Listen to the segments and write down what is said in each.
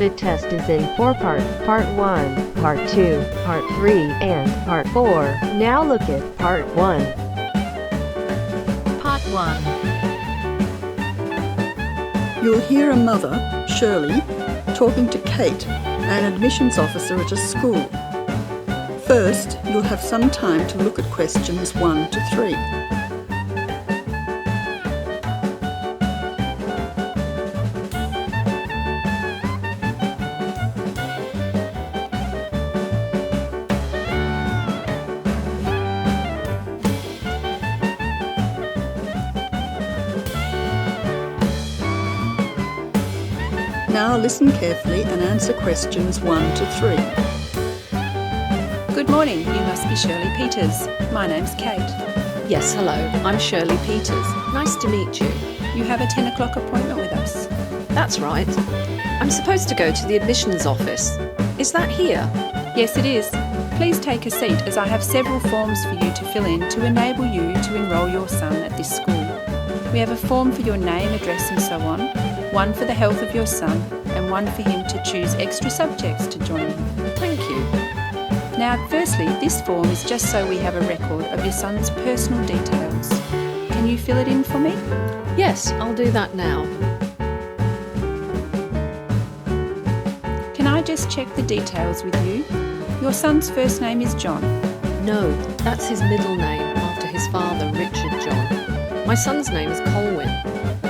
The test is in 4 parts, Part 1, Part 2, Part 3, and Part 4. Now look at Part 1. Part 1. You'll hear a mother, Shirley, talking to Kate, an admissions officer at a school. First, you'll have some time to look at questions 1 to 3. Now listen carefully and answer questions 1 to 3. Good morning, you must be Shirley Peters. My name's Kate. Yes, hello, I'm Shirley Peters. Nice to meet you. You have a 10 o'clock appointment with us. That's right. I'm supposed to go to the admissions office. Is that here? Yes, it is. Please take a seat as I have several forms for you to fill in to enable you to enrol your son at this school. We have a form for your name, address and so on, one for the health of your son, and one for him to choose extra subjects to join in. Thank you. Now, firstly, this form is just so we have a record of your son's personal details. Can you fill it in for me? Yes, I'll do that now. Can I just check the details with you? Your son's first name is John. No, that's his middle name after his father, Richard John. My son's name is Colwyn.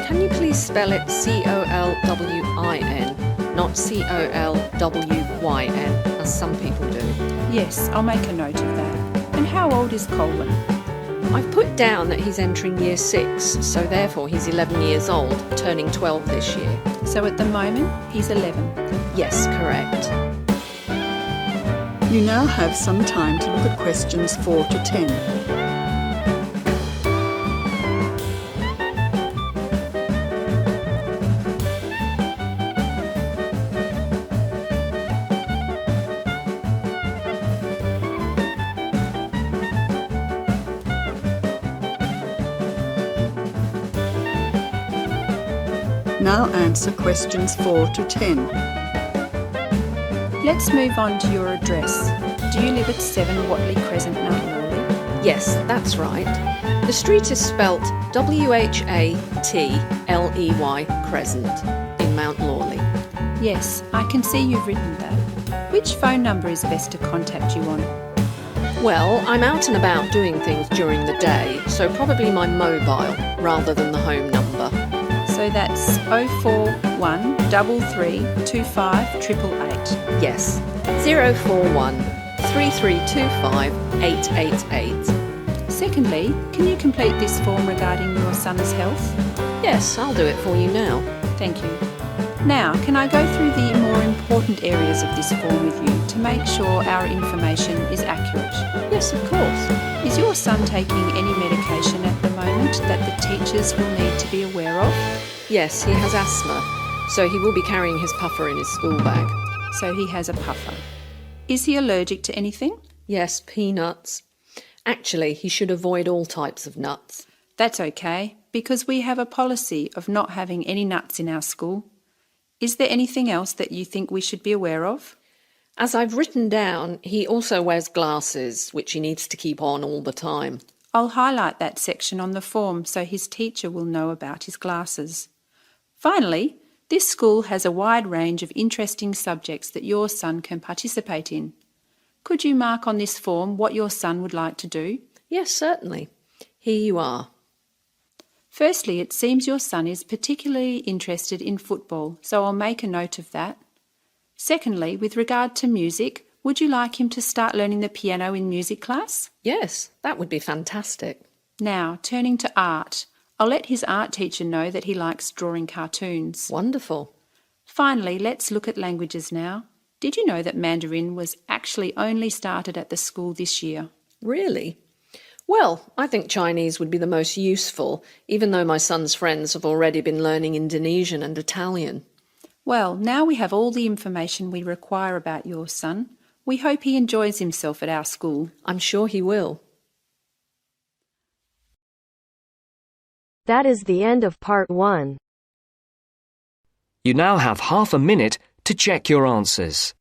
Can you please spell it C-O-L-W-I-N, not C-O-L-W-Y-N, as some people do? Yes, I'll make a note of that. And how old is Colwyn? I've put down that he's entering year 6, so therefore he's 11 years old, turning 12 this year. So at the moment, he's 11. Yes, correct. You now have some time to look at questions 4 to 10. Now answer questions 4 to 10. Let's move on to your address. Do you live at 7 Watley Crescent, Mount Lawley? Yes, that's right. The street is spelt W-H-A-T-L-E-Y Crescent in Mount Lawley. Yes, I can see you've written that. Which phone number is best to contact you on? Well, I'm out and about doing things during the day, so probably my mobile rather than the home number. So that's 041 3325 888. Yes, 041 3325 888. Secondly, can you complete this form regarding your son's health? Yes, I'll do it for you now. Thank you. Now, can I go through the more important areas of this form with you to make sure our information is accurate? Yes, of course. Is your son taking any medication at the moment that the teachers will need to be aware of? Yes, he has asthma, so he will be carrying his puffer in his school bag. So he has a puffer. Is he allergic to anything? Yes, peanuts. Actually, he should avoid all types of nuts. That's okay, because we have a policy of not having any nuts in our school. Is there anything else that you think we should be aware of? As I've written down, he also wears glasses, which he needs to keep on all the time. I'll highlight that section on the form so his teacher will know about his glasses. Finally, this school has a wide range of interesting subjects that your son can participate in. Could you mark on this form what your son would like to do? Yes, certainly. Here you are. Firstly, it seems your son is particularly interested in football, so I'll make a note of that. Secondly, with regard to music, would you like him to start learning the piano in music class? Yes, that would be fantastic. Now, turning to art. I'll let his art teacher know that he likes drawing cartoons. Wonderful. Finally, let's look at languages now. Did you know that Mandarin was actually only started at the school this year? Really? Well, I think Chinese would be the most useful, even though my son's friends have already been learning Indonesian and Italian. Well, now we have all the information we require about your son. We hope he enjoys himself at our school. I'm sure he will. That is the end of part 1. You now have half a minute to check your answers.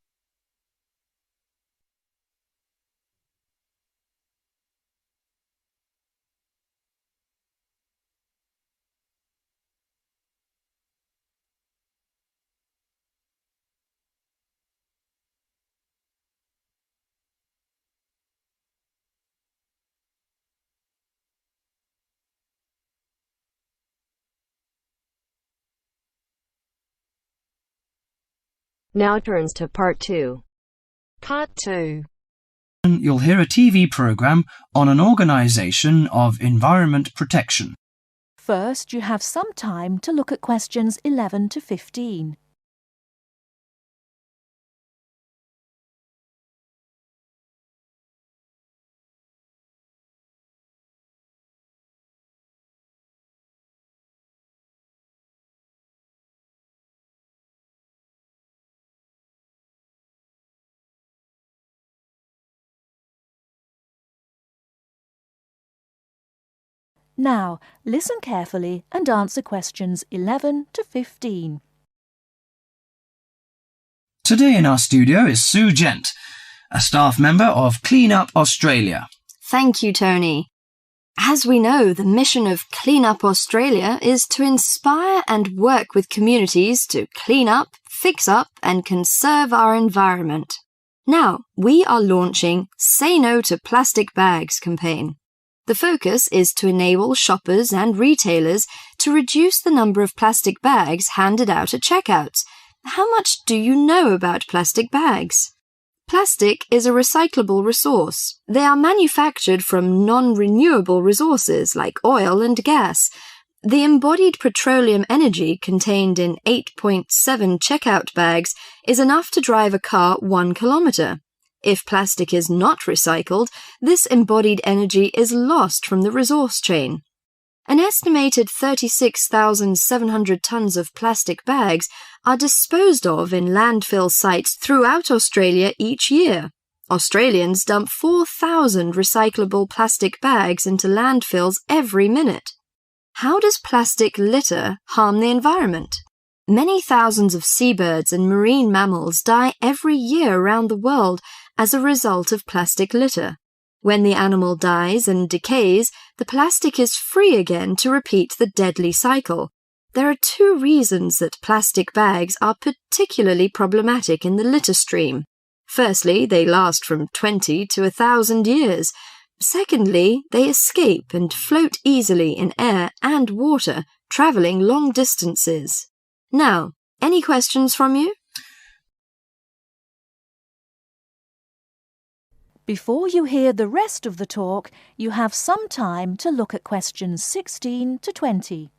Now turns to Part 2. Part 2. You'll hear a TV program on an organisation of environment protection. First, you have some time to look at questions 11 to 15. Now, listen carefully and answer questions 11 to 15. Today in our studio is Sue Gent, a staff member of Clean Up Australia. Thank you, Tony. As we know, the mission of Clean Up Australia is to inspire and work with communities to clean up, fix up and conserve our environment. Now, we are launching Say No to Plastic Bags campaign. The focus is to enable shoppers and retailers to reduce the number of plastic bags handed out at checkouts. How much do you know about plastic bags? Plastic is a recyclable resource. They are manufactured from non-renewable resources like oil and gas. The embodied petroleum energy contained in 8.7 checkout bags is enough to drive a car 1 kilometre. If plastic is not recycled, this embodied energy is lost from the resource chain. An estimated 36,700 tonnes of plastic bags are disposed of in landfill sites throughout Australia each year. Australians dump 4,000 recyclable plastic bags into landfills every minute. How does plastic litter harm the environment? Many thousands of seabirds and marine mammals die every year around the world as a result of plastic litter. When the animal dies and decays, the plastic is free again to repeat the deadly cycle. There are 2 reasons that plastic bags are particularly problematic in the litter stream. Firstly, they last from 20 to 1,000 years. Secondly, they escape and float easily in air and water, travelling long distances. Now, any questions from you? Before you hear the rest of the talk, you have some time to look at questions 16 to 20.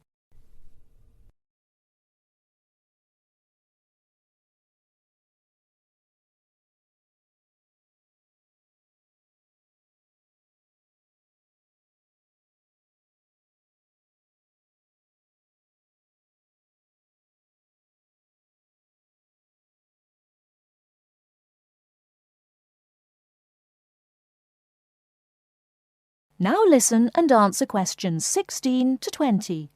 Now listen and answer questions 16 to 20.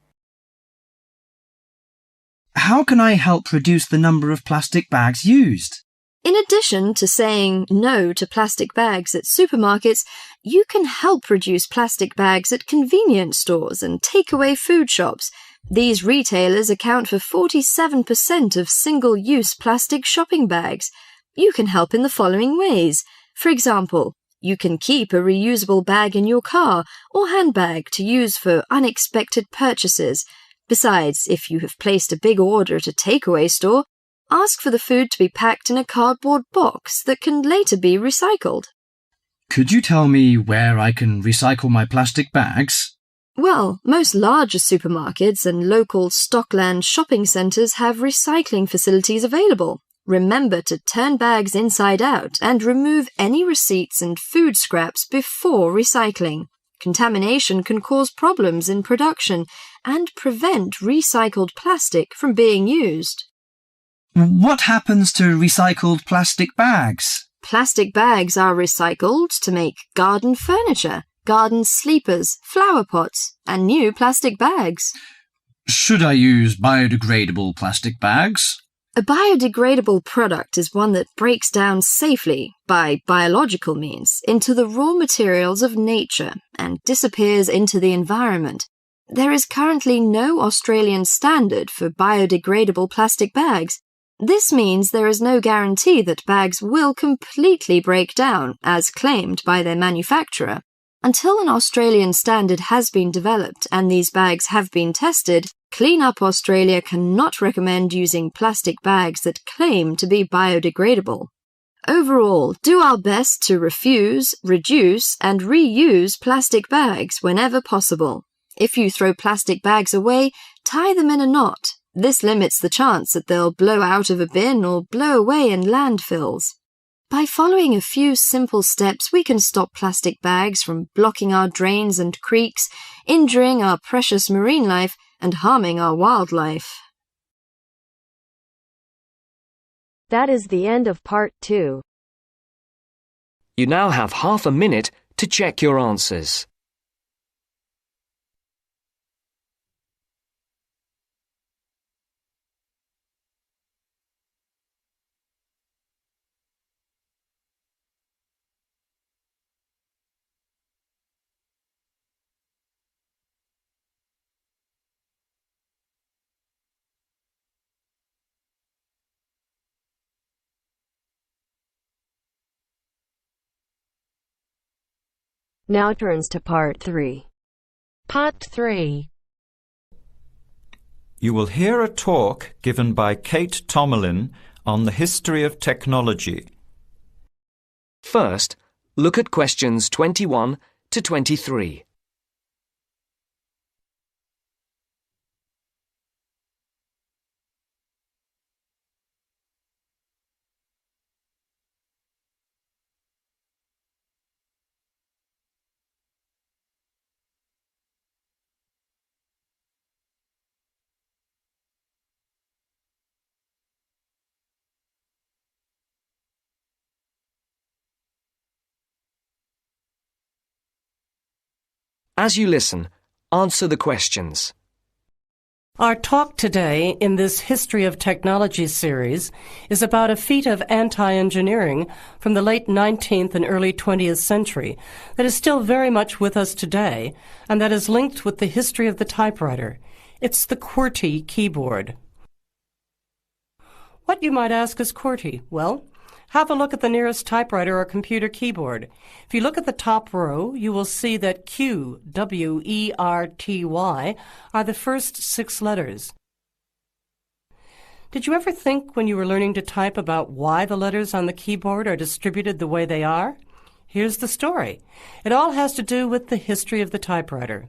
How can I help reduce the number of plastic bags used? In addition to saying no to plastic bags at supermarkets, you can help reduce plastic bags at convenience stores and takeaway food shops. These retailers account for 47% of single-use plastic shopping bags. You can help in the following ways. For example, you can keep a reusable bag in your car or handbag to use for unexpected purchases. Besides, if you have placed a big order at a takeaway store, ask for the food to be packed in a cardboard box that can later be recycled. Could you tell me where I can recycle my plastic bags? Well, most larger supermarkets and local stockland shopping centres have recycling facilities available. Remember to turn bags inside out and remove any receipts and food scraps before recycling. Contamination can cause problems in production and prevent recycled plastic from being used. What happens to recycled plastic bags? Plastic bags are recycled to make garden furniture, garden sleepers, flower pots, and new plastic bags. Should I use biodegradable plastic bags? A biodegradable product is one that breaks down safely, by biological means, into the raw materials of nature and disappears into the environment. There is currently no Australian standard for biodegradable plastic bags. This means there is no guarantee that bags will completely break down, as claimed by their manufacturer. Until an Australian standard has been developed and these bags have been tested, Clean Up Australia cannot recommend using plastic bags that claim to be biodegradable. Overall, do our best to refuse, reduce, and reuse plastic bags whenever possible. If you throw plastic bags away, tie them in a knot. This limits the chance that they'll blow out of a bin or blow away in landfills. By following a few simple steps, we can stop plastic bags from blocking our drains and creeks, injuring our precious marine life, and harming our wildlife. That is the end of part 2. You now have half a minute to check your answers. Now turns to part 3. Part 3. You will hear a talk given by Kate Tomerlin on the history of technology. First, look at questions 21 to 23. As you listen, answer the questions. Our talk today in this History of Technology series is about a feat of anti-engineering from the late 19th and early 20th century that is still very much with us today and that is linked with the history of the typewriter. It's the QWERTY keyboard. What, you might ask, is QWERTY? Well, have a look at the nearest typewriter or computer keyboard. If you look at the top row, you will see that Q, W, E, R, T, Y are the first 6 letters. Did you ever think when you were learning to type about why the letters on the keyboard are distributed the way they are? Here's the story. It all has to do with the history of the typewriter.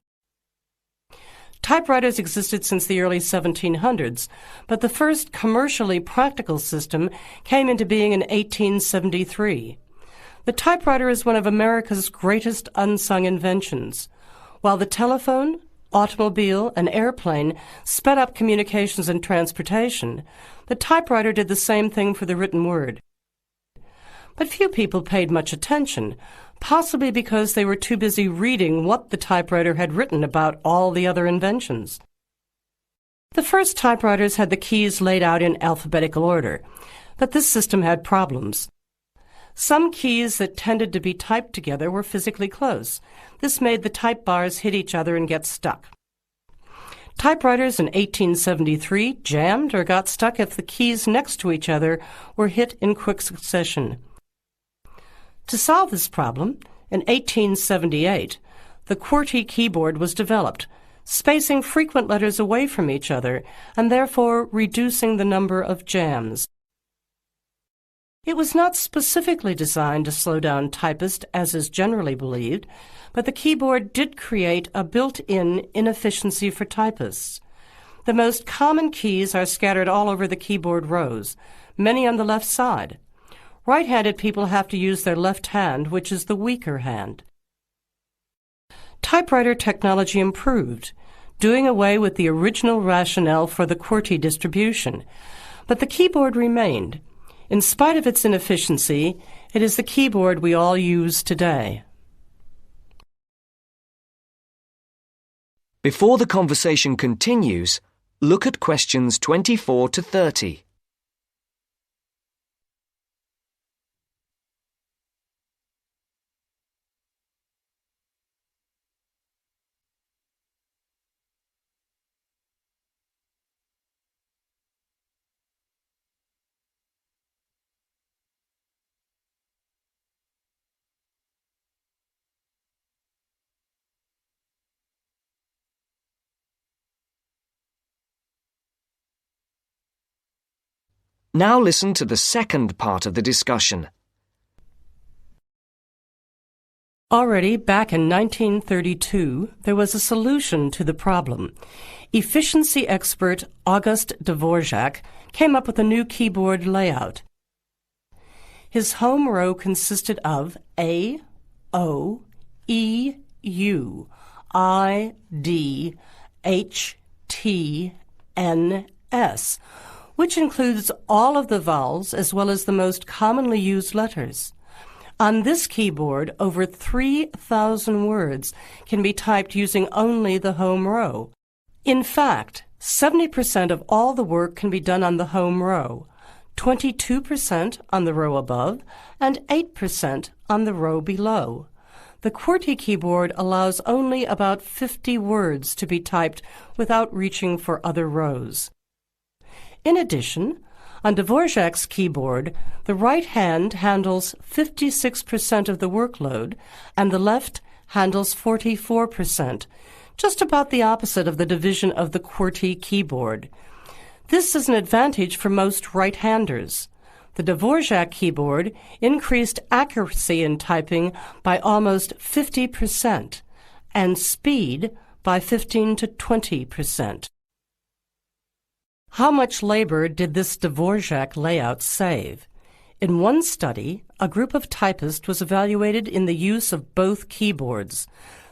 Typewriters existed since the early 1700s, but the first commercially practical system came into being in 1873. The typewriter is one of America's greatest unsung inventions. While the telephone, automobile, and airplane sped up communications and transportation, the typewriter did the same thing for the written word. But few people paid much attention, possibly because they were too busy reading what the typewriter had written about all the other inventions. The first typewriters had the keys laid out in alphabetical order, but this system had problems. Some keys that tended to be typed together were physically close. This made the type bars hit each other and get stuck. Typewriters in 1873 jammed or got stuck if the keys next to each other were hit in quick succession. To solve this problem, in 1878, the QWERTY keyboard was developed, spacing frequent letters away from each other and therefore reducing the number of jams. It was not specifically designed to slow down typists, as is generally believed, but the keyboard did create a built-in inefficiency for typists. The most common keys are scattered all over the keyboard rows, many on the left side. Right-handed people have to use their left hand, which is the weaker hand. Typewriter technology improved, doing away with the original rationale for the QWERTY distribution, but the keyboard remained. In spite of its inefficiency, it is the keyboard we all use today. Before the conversation continues, look at questions 24 to 30. Now listen to the second part of the discussion. Already back in 1932, there was a solution to the problem. Efficiency expert August Dvorak came up with a new keyboard layout. His home row consisted of A, O, E, U, I, D, H, T, N, S, which includes all of the vowels as well as the most commonly used letters. On this keyboard, over 3,000 words can be typed using only the home row. In fact, 70% of all the work can be done on the home row, 22% on the row above, and 8% on the row below. The QWERTY keyboard allows only about 50 words to be typed without reaching for other rows. In addition, on Dvorak's keyboard, the right hand handles 56% of the workload and the left handles 44%, just about the opposite of the division of the QWERTY keyboard. This is an advantage for most right-handers. The Dvorak keyboard increased accuracy in typing by almost 50% and speed by 15 to 20%. How much labor did this Dvorak layout save? In one study, a group of typists was evaluated in the use of both keyboards.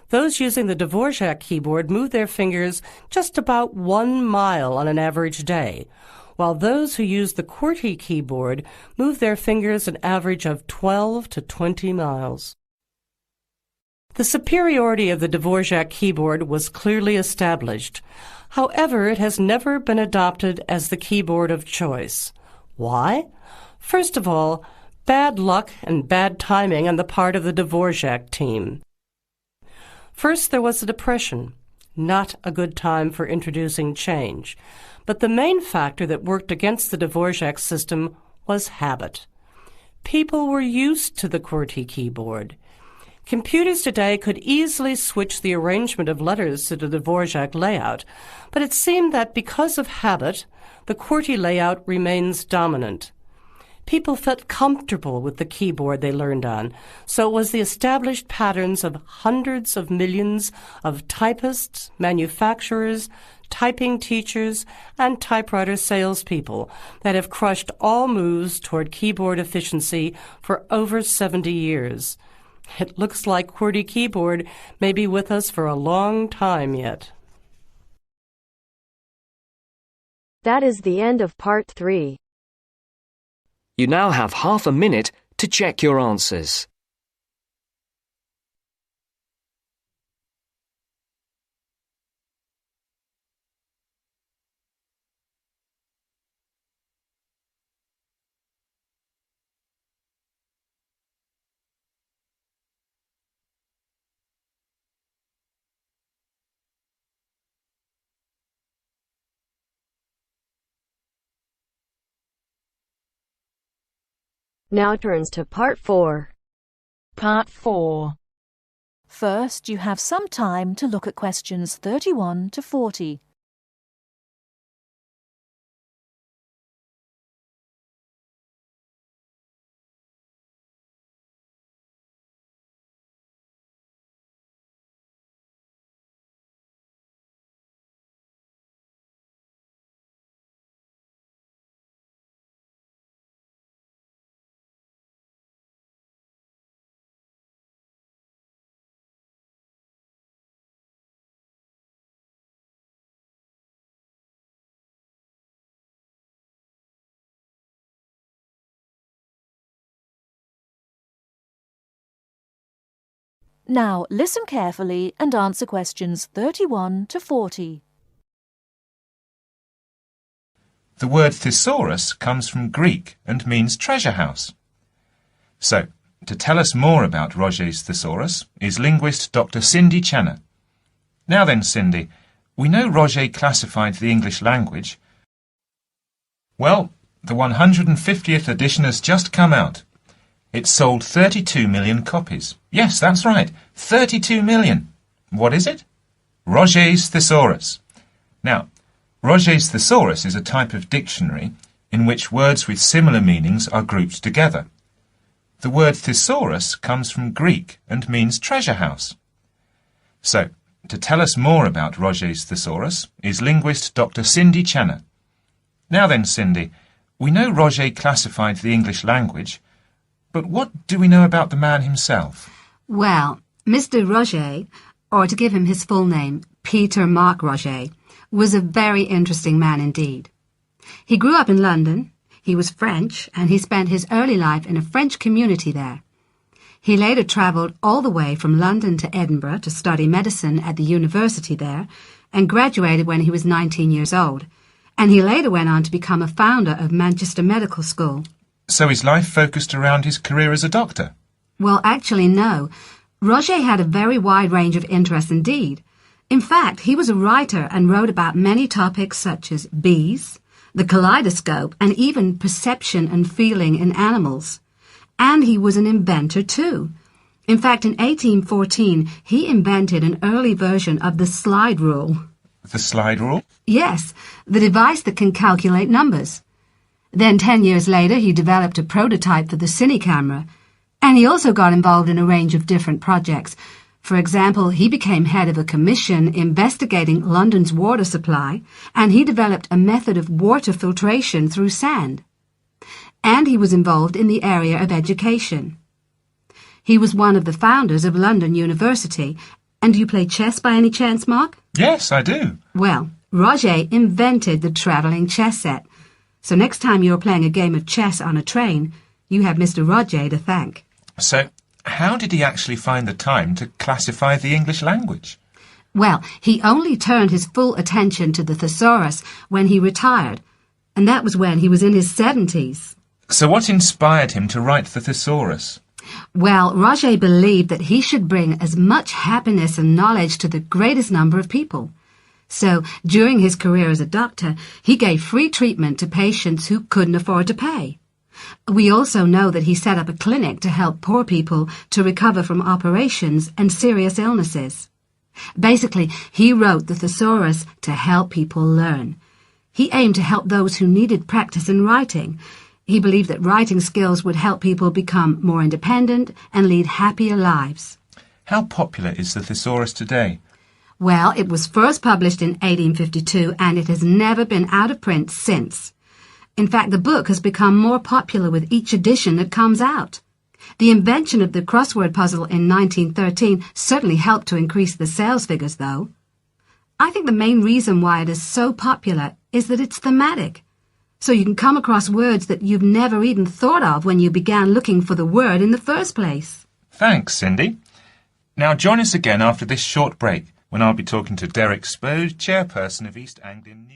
Those using the Dvorak keyboard moved their fingers just about 1 mile on an average day, while those who used the QWERTY keyboard moved their fingers an average of 12 to 20 miles. The superiority of the Dvorak keyboard was clearly established. However, it has never been adopted as the keyboard of choice. Why? First of all, bad luck and bad timing on the part of the Dvorak team. First, there was the Depression. Not a good time for introducing change. But the main factor that worked against the Dvorak system was habit. People were used to the QWERTY keyboard. Computers today could easily switch the arrangement of letters to the Dvorak layout, but it seemed that because of habit, the QWERTY layout remains dominant. People felt comfortable with the keyboard they learned on, so it was the established patterns of hundreds of millions of typists, manufacturers, typing teachers, and typewriter salespeople that have crushed all moves toward keyboard efficiency for over 70 years. It looks like QWERTY keyboard may be with us for a long time yet. That is the end of part 3. You now have half a minute to check your answers. Now turns to part 4. Part 4. First, you have some time to look at questions 31 to 40. Now listen carefully and answer questions 31 to 40. The word thesaurus comes from Greek and means treasure house. So, to tell us more about Roget's thesaurus is linguist Dr. Cindy Channer. Now then, Cindy, we know Roget classified the English language. Well, the 150th edition has just come out. It sold 32 million copies. Yes, that's right, 32 million. What is it? Roget's thesaurus. Now, Roget's thesaurus is a type of dictionary in which words with similar meanings are grouped together. The word thesaurus comes from Greek and means treasure house. So, to tell us more about Roget's thesaurus is linguist Dr. Cindy Channer. Now then, Cindy, we know Roget classified the English language, but what do we know about the man himself? Well, Mr. Roget, or to give him his full name, Peter Mark Roget, was a very interesting man indeed. He grew up in London, he was French, and he spent his early life in a French community there. He later travelled all the way from London to Edinburgh to study medicine at the university there, and graduated when he was 19 years old, and he later went on to become a founder of Manchester Medical School. So his life focused around his career as a doctor? Well, actually, no. Roget had a very wide range of interests indeed. In fact, he was a writer and wrote about many topics such as bees, the kaleidoscope, and even perception and feeling in animals. And he was an inventor too. In fact, in 1814, he invented an early version of the slide rule. The slide rule? Yes, the device that can calculate numbers. Then 10 years later, he developed a prototype for the cine camera. And he also got involved in a range of different projects. For example, he became head of a commission investigating London's water supply, and he developed a method of water filtration through sand. And he was involved in the area of education. He was one of the founders of London University. And do you play chess by any chance, Mark? Yes, I do. Well, Roget invented the travelling chess set. So next time you're playing a game of chess on a train, you have Mr. Roget to thank. So, how did he actually find the time to classify the English language? Well, he only turned his full attention to the thesaurus when he retired, and that was when he was in his 70s. So what inspired him to write the thesaurus? Well, Roget believed that he should bring as much happiness and knowledge to the greatest number of people. So, during his career as a doctor, he gave free treatment to patients who couldn't afford to pay. We also know that he set up a clinic to help poor people to recover from operations and serious illnesses. Basically, he wrote the thesaurus to help people learn. He aimed to help those who needed practice in writing. He believed that writing skills would help people become more independent and lead happier lives. How popular is the thesaurus today? Well, it was first published in 1852 and it has never been out of print since. In fact, the book has become more popular with each edition that comes out. The invention of the crossword puzzle in 1913 certainly helped to increase the sales figures, though. I think the main reason why it is so popular is that it's thematic. So you can come across words that you've never even thought of when you began looking for the word in the first place. Thanks, Cindy. Now join us again after this short break, when I'll be talking to Derek Spode, chairperson of East Anglian News.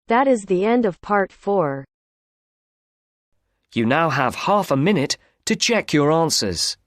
That is the end of part 4. You now have half a minute to check your answers.